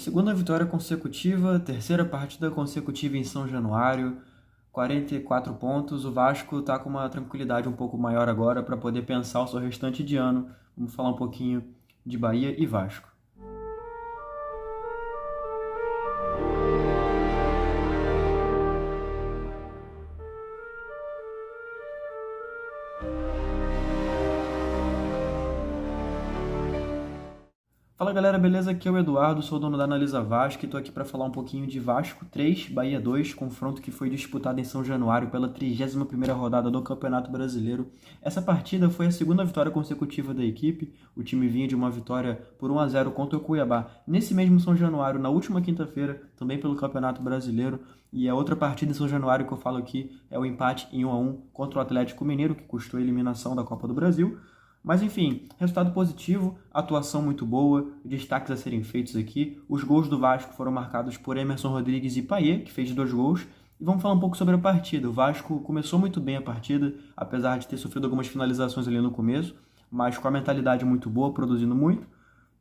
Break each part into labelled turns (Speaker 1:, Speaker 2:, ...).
Speaker 1: Segunda vitória consecutiva, terceira partida consecutiva em São Januário, 44 pontos. O Vasco está com uma tranquilidade um pouco maior agora para poder pensar o seu restante de ano. Vamos falar um pouquinho de Bahia e Vasco. Fala galera, beleza? Aqui é o Eduardo, sou dono da Analisa Vasco e estou aqui para falar um pouquinho de Vasco 3, Bahia 2, confronto que foi disputado em São Januário pela 31ª rodada do Campeonato Brasileiro. Essa partida foi a segunda vitória consecutiva da equipe, o time vinha de uma vitória por 1-0 contra o Cuiabá nesse mesmo São Januário, na última quinta-feira, também pelo Campeonato Brasileiro, e a outra partida em São Januário que eu falo aqui é o empate em 1-1 contra o Atlético Mineiro, que custou a eliminação da Copa do Brasil. Mas enfim, resultado positivo, atuação muito boa, destaques a serem feitos aqui. Os gols do Vasco foram marcados por Emerson Rodrigues e Payet, que fez 2 gols. E vamos falar um pouco sobre a partida. O Vasco começou muito bem a partida, apesar de ter sofrido algumas finalizações ali no começo, mas com a mentalidade muito boa, produzindo muito.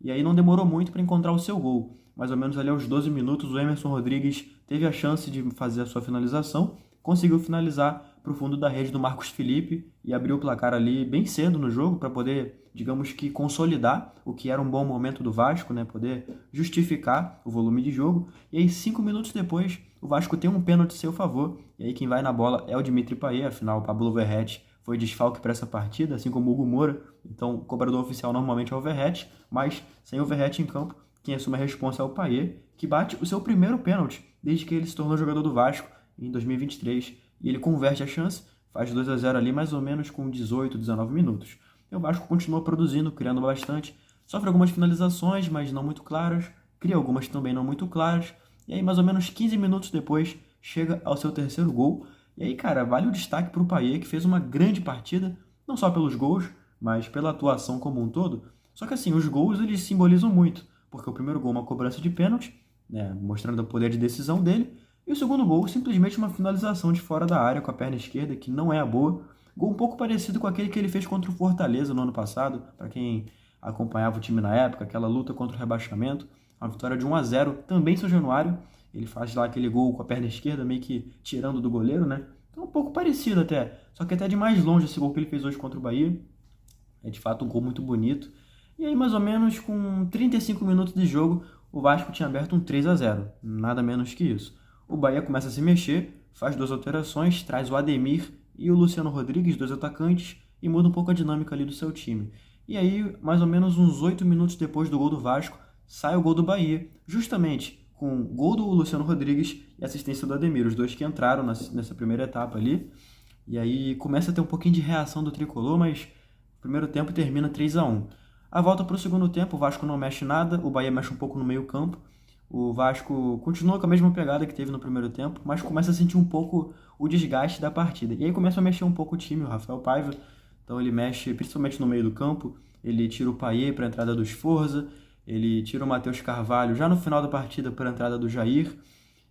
Speaker 1: E aí não demorou muito para encontrar o seu gol. Mais ou menos ali aos 12 minutos, o Emerson Rodrigues teve a chance de fazer a sua finalização, conseguiu finalizar para o fundo da rede do Marcos Felipe e abriu o placar ali bem cedo no jogo para poder, digamos que, consolidar o que era um bom momento do Vasco, né? Poder justificar o volume de jogo. E aí, 5 minutos depois, o Vasco tem um pênalti a seu favor. E aí quem vai na bola é o Dimitri Payet, afinal o Pablo Verratti foi desfalque para essa partida, assim como o Hugo Moura. Então o cobrador oficial normalmente é o Verratti, mas sem o Verratti em campo, quem assume a responsa é o Payet, que bate o seu primeiro pênalti desde que ele se tornou jogador do Vasco em 2023, e ele converte a chance, faz 2-0 ali mais ou menos com 18, 19 minutos. E o Vasco continua produzindo, criando bastante, sofre algumas finalizações, mas não muito claras, cria algumas também não muito claras, e aí mais ou menos 15 minutos depois chega ao seu terceiro gol. E aí, cara, vale o destaque para o Payet, que fez uma grande partida, não só pelos gols, mas pela atuação como um todo. Só que assim, os gols eles simbolizam muito, porque o primeiro gol é uma cobrança de pênalti, né, mostrando o poder de decisão dele, e o segundo gol, simplesmente uma finalização de fora da área com a perna esquerda, que não é a boa. Gol um pouco parecido com aquele que ele fez contra o Fortaleza no ano passado, para quem acompanhava o time na época, aquela luta contra o rebaixamento. Uma vitória de 1-0, também em São Januário. Ele faz lá aquele gol com a perna esquerda, meio que tirando do goleiro, né? Então um pouco parecido até, só que até de mais longe esse gol que ele fez hoje contra o Bahia. É de fato um gol muito bonito. E aí, mais ou menos com 35 minutos de jogo, o Vasco tinha aberto um 3-0, nada menos que isso. O Bahia começa a se mexer, faz 2 alterações, traz o Ademir e o Luciano Rodrigues, 2 atacantes, e muda um pouco a dinâmica ali do seu time. E aí, mais ou menos uns 8 minutos depois do gol do Vasco, sai o gol do Bahia, justamente com o gol do Luciano Rodrigues e assistência do Ademir, os dois que entraram nessa primeira etapa ali. E aí começa a ter um pouquinho de reação do tricolor, mas o primeiro tempo termina 3-1. A volta para o segundo tempo, o Vasco não mexe nada, o Bahia mexe um pouco no meio campo. O Vasco continua com a mesma pegada que teve no primeiro tempo, mas começa a sentir um pouco o desgaste da partida. E aí começa a mexer um pouco o time, o Rafael Paiva. Então ele mexe principalmente no meio do campo, ele tira o Payet para a entrada do Sforza, ele tira o Matheus Carvalho já no final da partida para a entrada do Jair,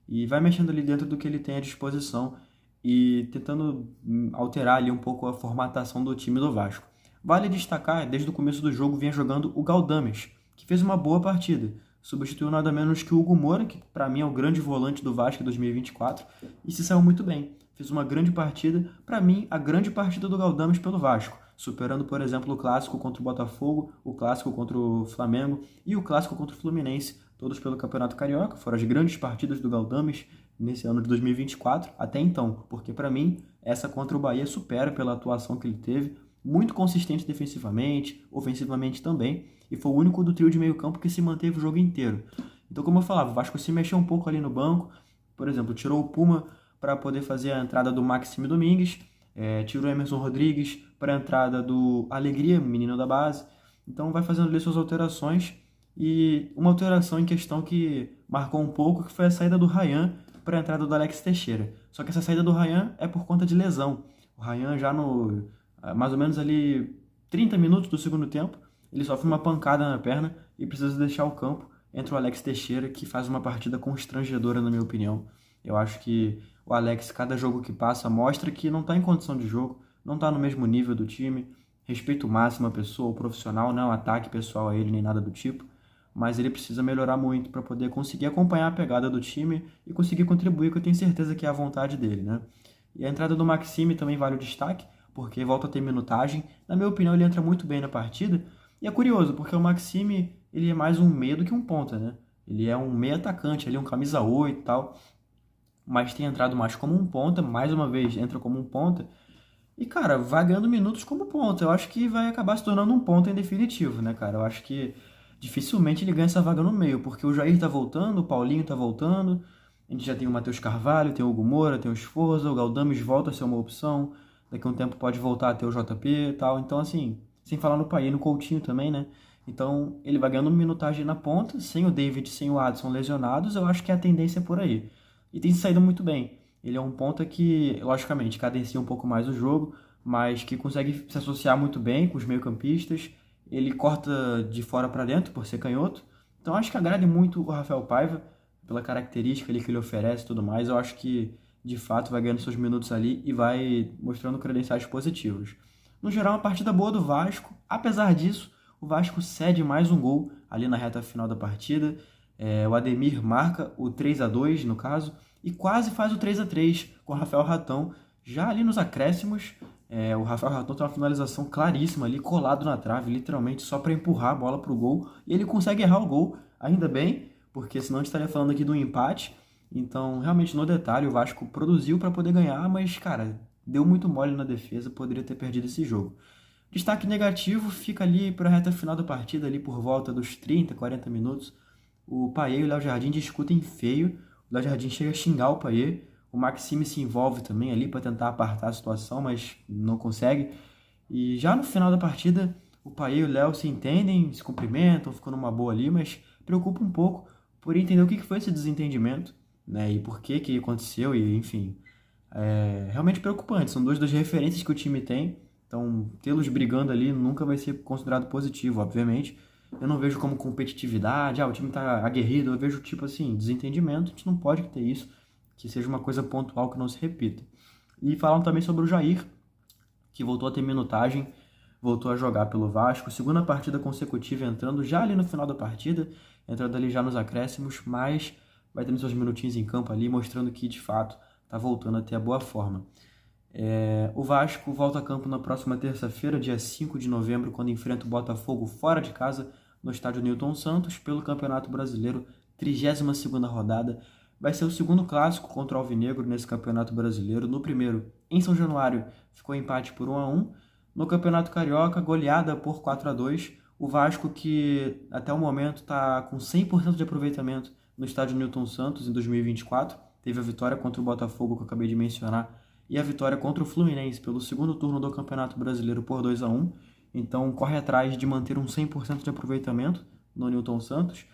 Speaker 1: e vai mexendo ali dentro do que ele tem à disposição e tentando alterar ali um pouco a formatação do time do Vasco. Vale destacar, desde o começo do jogo vinha jogando o Galdames, que fez uma boa partida. Substituiu nada menos que o Hugo Moura, que para mim é o grande volante do Vasco em 2024, e se saiu muito bem. Fez uma grande partida, para mim, a grande partida do Galdames pelo Vasco, superando, por exemplo, o clássico contra o Botafogo, o clássico contra o Flamengo e o clássico contra o Fluminense, todos pelo Campeonato Carioca. Foram as grandes partidas do Galdames nesse ano de 2024, até então, porque para mim, essa contra o Bahia supera pela atuação que ele teve, muito consistente defensivamente, ofensivamente também, e foi o único do trio de meio campo que se manteve o jogo inteiro. Então, como eu falava, o Vasco se mexeu um pouco ali no banco, por exemplo, tirou o Puma para poder fazer a entrada do Maxime Domingues, tirou o Emerson Rodrigues para a entrada do Alegria, menino da base. Então vai fazendo ali suas alterações, e uma alteração em questão que marcou um pouco, que foi a saída do Ryan para a entrada do Alex Teixeira. Só que essa saída do Ryan é por conta de lesão. O Ryan já no mais ou menos ali 30 minutos do segundo tempo, ele sofre uma pancada na perna e precisa deixar o campo. Entra o Alex Teixeira, que faz uma partida constrangedora, na minha opinião. Eu acho que o Alex, cada jogo que passa, mostra que não está em condição de jogo, não está no mesmo nível do time. Respeito máximo à pessoa, o profissional, não ataque pessoal a ele nem nada do tipo. mas ele precisa melhorar muito para poder conseguir acompanhar a pegada do time e conseguir contribuir, que eu tenho certeza que é a vontade dele, né? E a entrada do Maxime também vale o destaque, porque volta a ter minutagem. Na minha opinião, ele entra muito bem na partida. E é curioso, porque o Maxime, ele é mais um meia do que um ponta, né? Ele é um meia atacante, ali um camisa 8 e tal, mas tem entrado mais como um ponta, mais uma vez entra como um ponta. E, cara, vai ganhando minutos como ponta. Eu acho que vai acabar se tornando um ponta em definitivo, né, cara? Eu acho que dificilmente ele ganha essa vaga no meio, porque o Jair tá voltando, o Paulinho tá voltando, a gente já tem o Matheus Carvalho, tem o Hugo Moura, tem o Sforza, o Galdames volta a ser uma opção, daqui a um tempo pode voltar a ter o JP e tal. Então, assim, sem falar no Paê, no Coutinho também, né? Então, ele vai ganhando minutagem na ponta, sem o David, sem o Adson lesionados, eu acho que a tendência é por aí. E tem saído muito bem. Ele é um ponta que, logicamente, cadencia um pouco mais o jogo, mas que consegue se associar muito bem com os meio-campistas. Ele corta de fora para dentro por ser canhoto. Então acho que agrada muito o Rafael Paiva, pela característica ali que ele oferece e tudo mais. Eu acho que, de fato, vai ganhando seus minutos ali e vai mostrando credenciais positivos. No geral, uma partida boa do Vasco. Apesar disso, o Vasco cede mais um gol ali na reta final da partida. O Ademir marca o 3-2 no caso, e quase faz o 3-3 com o Rafael Ratão. Já ali nos acréscimos, o Rafael Ratão tem uma finalização claríssima ali, colado na trave, literalmente, só para empurrar a bola para o gol. E ele consegue errar o gol, ainda bem, porque senão a gente estaria falando aqui do empate. Então, realmente, no detalhe, o Vasco produziu para poder ganhar, mas, cara, deu muito mole na defesa, poderia ter perdido esse jogo. Destaque negativo fica ali para a reta final da partida, ali por volta dos 30, 40 minutos. O Payet e o Léo Jardim discutem feio. O Léo Jardim chega a xingar o Payet. O Maxime se envolve também ali para tentar apartar a situação, mas não consegue. E já no final da partida, o Payet e o Léo se entendem, se cumprimentam, ficam numa boa ali, mas preocupa um pouco por entender o que foi esse desentendimento, né? E por que aconteceu, e enfim. É realmente preocupante. São dois das referências que o time tem. Então, tê-los brigando ali nunca vai ser considerado positivo, obviamente. Eu não vejo como competitividade, o time tá aguerrido, eu vejo tipo assim, desentendimento, a gente não pode ter isso, que seja uma coisa pontual que não se repita. E falam também sobre o Jair, que voltou a ter minutagem, voltou a jogar pelo Vasco, segunda partida consecutiva entrando já ali no final da partida, entrando ali já nos acréscimos, mas vai tendo seus minutinhos em campo ali, mostrando que de fato tá voltando a ter a boa forma. O Vasco volta a campo na próxima terça-feira, dia 5 de novembro, quando enfrenta o Botafogo fora de casa, no estádio Newton Santos, pelo Campeonato Brasileiro, 32ª rodada. Vai ser o segundo clássico contra o Alvinegro nesse Campeonato Brasileiro. No primeiro, em São Januário, ficou empate por 1-1. No Campeonato Carioca, goleada por 4-2. O Vasco, que até o momento está com 100% de aproveitamento no estádio Newton Santos em 2024, teve a vitória contra o Botafogo, que eu acabei de mencionar, e a vitória contra o Fluminense pelo segundo turno do Campeonato Brasileiro por 2-1. Então corre atrás de manter um 100% de aproveitamento no Newton Santos.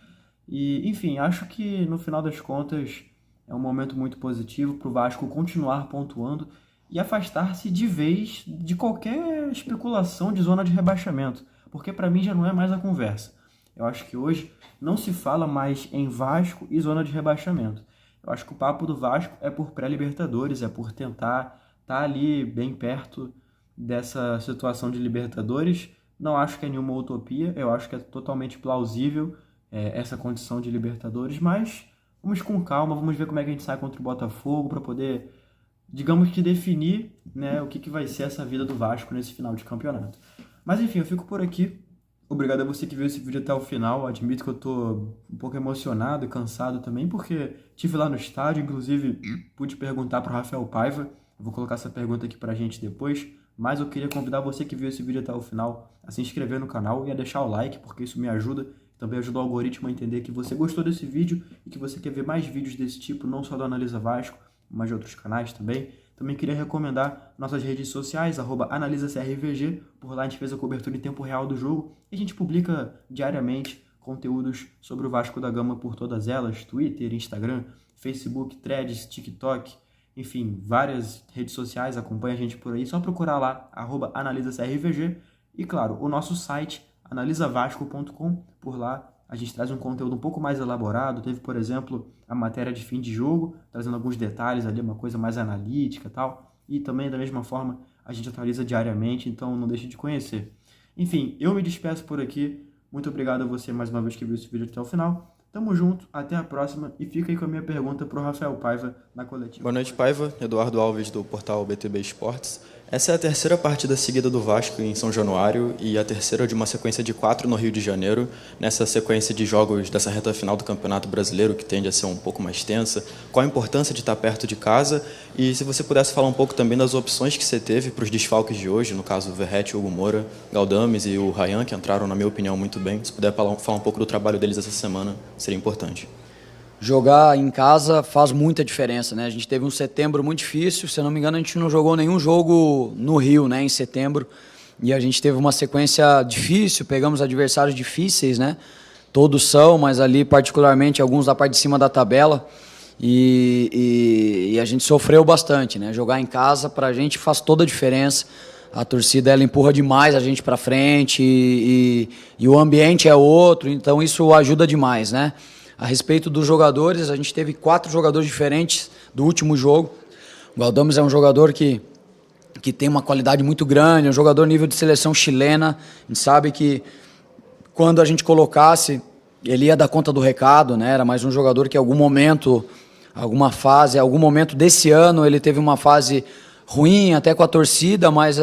Speaker 1: E, enfim, acho que no final das contas é um momento muito positivo para o Vasco continuar pontuando e afastar-se de vez de qualquer especulação de zona de rebaixamento, porque para mim já não é mais a conversa. Eu acho que hoje não se fala mais em Vasco e zona de rebaixamento. Eu acho que o papo do Vasco é por pré-Libertadores, é por tentar estar ali bem perto dessa situação de Libertadores. Não acho que é nenhuma utopia, eu acho que é totalmente plausível essa condição de Libertadores, mas vamos com calma, vamos ver como é que a gente sai contra o Botafogo para poder, digamos que, definir, né, o que vai ser essa vida do Vasco nesse final de campeonato. Mas enfim, eu fico por aqui. Obrigado a você que viu esse vídeo até o final. Admito que eu tô um pouco emocionado e cansado também, porque estive lá no estádio, inclusive pude perguntar para o Rafael Paiva. Eu vou colocar essa pergunta aqui pra gente depois, mas eu queria convidar você que viu esse vídeo até o final a se inscrever no canal e a deixar o like, porque isso me ajuda. Também ajuda o algoritmo a entender que você gostou desse vídeo e que você quer ver mais vídeos desse tipo, não só do Analisa Vasco, mas de outros canais também. Também queria recomendar nossas redes sociais, @AnalisaCRVG. Por lá a gente fez a cobertura em tempo real do jogo e a gente publica diariamente conteúdos sobre o Vasco da Gama por todas elas: Twitter, Instagram, Facebook, Threads, TikTok, enfim, várias redes sociais. Acompanha a gente por aí, só procurar lá, @AnalisaCRVG. E claro, o nosso site, analisavasco.com. Por lá a gente traz um conteúdo um pouco mais elaborado. Teve, por exemplo, a matéria de fim de jogo, trazendo alguns detalhes ali, uma coisa mais analítica e tal. E também, da mesma forma, a gente atualiza diariamente, então não deixe de conhecer. Enfim, eu me despeço por aqui. Muito obrigado a você mais uma vez que viu esse vídeo até o final. Tamo junto, até a próxima e fica aí com a minha pergunta pro Rafael Paiva na coletiva.
Speaker 2: Boa noite, Paiva. Eduardo Alves, do portal BTB Esportes. Essa é a terceira partida seguida do Vasco em São Januário e a terceira de uma sequência de 4 no Rio de Janeiro, nessa sequência de jogos dessa reta final do Campeonato Brasileiro, que tende a ser um pouco mais tensa. Qual a importância de estar perto de casa? E se você pudesse falar um pouco também das opções que você teve para os desfalques de hoje, no caso o Verratti, o Hugo Moura, Galdames e o Ryan, que entraram, na minha opinião, muito bem. Se puder falar um pouco do trabalho deles essa semana, seria importante.
Speaker 3: Jogar em casa faz muita diferença, né? A gente teve um setembro muito difícil, se eu não me engano a gente não jogou nenhum jogo no Rio, né, em setembro, e a gente teve uma sequência difícil, pegamos adversários difíceis, né? Todos são, mas ali particularmente alguns da parte de cima da tabela, e a gente sofreu bastante, né? Jogar em casa pra gente faz toda a diferença. A torcida ela empurra demais a gente para frente e o ambiente é outro, então isso ajuda demais, né? A respeito dos jogadores, a gente teve 4 jogadores diferentes do último jogo. O Galdames é um jogador que tem uma qualidade muito grande, é um jogador nível de seleção chilena. A gente sabe que quando a gente colocasse, ele ia dar conta do recado, né? Era mais um jogador que em algum momento, algum momento desse ano, ele teve uma fase ruim até com a torcida, mas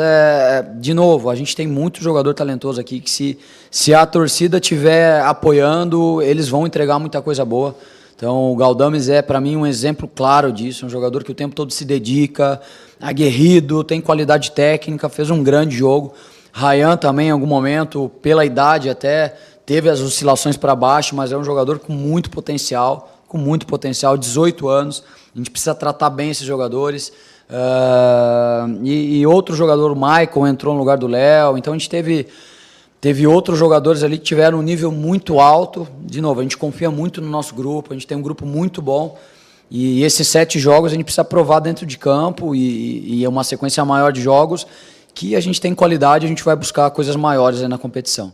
Speaker 3: de novo, a gente tem muito jogador talentoso aqui que se a torcida estiver apoiando, eles vão entregar muita coisa boa. Então o Galdames é para mim um exemplo claro disso, um jogador que o tempo todo se dedica, aguerrido, tem qualidade técnica, fez um grande jogo. Ryan também em algum momento, pela idade até, teve as oscilações para baixo, mas é um jogador com muito potencial, 18 anos, a gente precisa tratar bem esses jogadores. E outro jogador, o Michael, entrou no lugar do Léo. Então a gente teve outros jogadores ali que tiveram um nível muito alto. De novo, a gente confia muito no nosso grupo, a gente tem um grupo muito bom. E esses 7 jogos a gente precisa provar dentro de campo e é uma sequência maior de jogos que a gente tem qualidade, a gente vai buscar coisas maiores aí na competição.